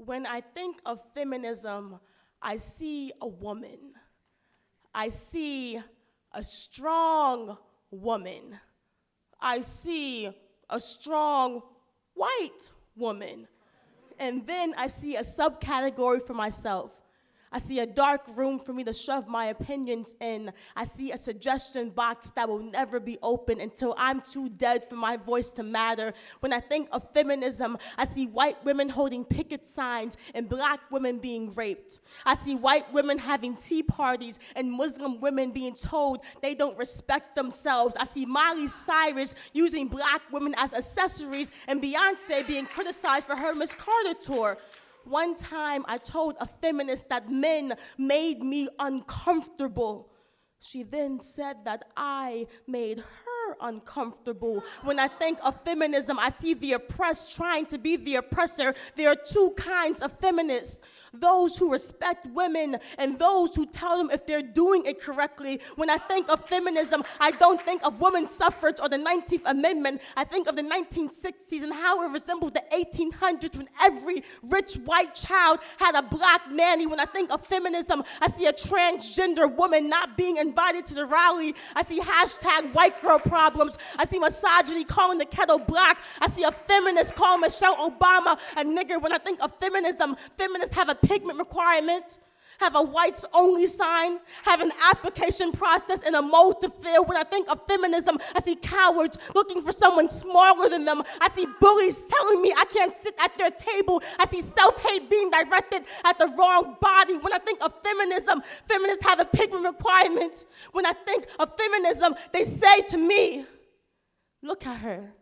When I think of feminism, I see a woman. I see a strong woman. I see a strong white woman. And then I see a subcategory for myself. I see a dark room for me to shove my opinions in. I see a suggestion box that will never be open until I'm too dead for my voice to matter. When I think of feminism, I see white women holding picket signs and black women being raped. I see white women having tea parties and Muslim women being told they don't respect themselves. I see Miley Cyrus using black women as accessories and Beyonce being criticized for her Miss Carter tour. One time I told a feminist that men made me uncomfortable. She then said that I made her uncomfortable. When I think of feminism, I see the oppressed trying to be the oppressor. There are two kinds of feminists: those who respect women and those who tell them if they're doing it correctly. When I think of feminism, I don't think of women's suffrage or the 19th Amendment. I think of the 1960s and how it resembled the 1800s when every rich white child had a black nanny. When I think of feminism, I see a transgender woman not being invited to the rally. I see hashtag white girl problems. I see misogyny calling the kettle black. I see a feminist calling Michelle Obama a nigger. When I think of feminism, feminists have a pigment requirement, have a whites only sign, have an application process and a mold to fill. When I think of feminism, I see cowards looking for someone smaller than them. I see bullies telling me I can't sit at their table. I see self-hate being directed at the wrong body. When I think of feminism, feminists have a pigment requirement. When I think of feminism, they say to me, look at her,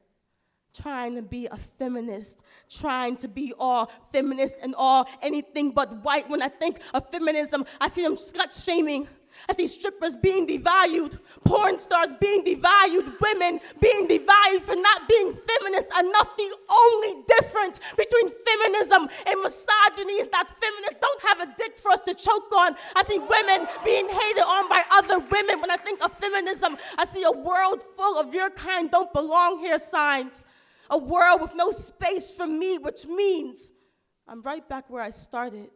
trying to be a feminist, trying to be all feminist and all anything but white. When I think of feminism, I see them slut-shaming. I see strippers being devalued, porn stars being devalued, women being devalued for not being feminist enough. The only difference between feminism and misogyny is that feminists don't have a dick for us to choke on. I see women being hated on by other women. When I think of feminism, I see a world full of your kind don't belong here signs. A world with no space for me, which means I'm right back where I started.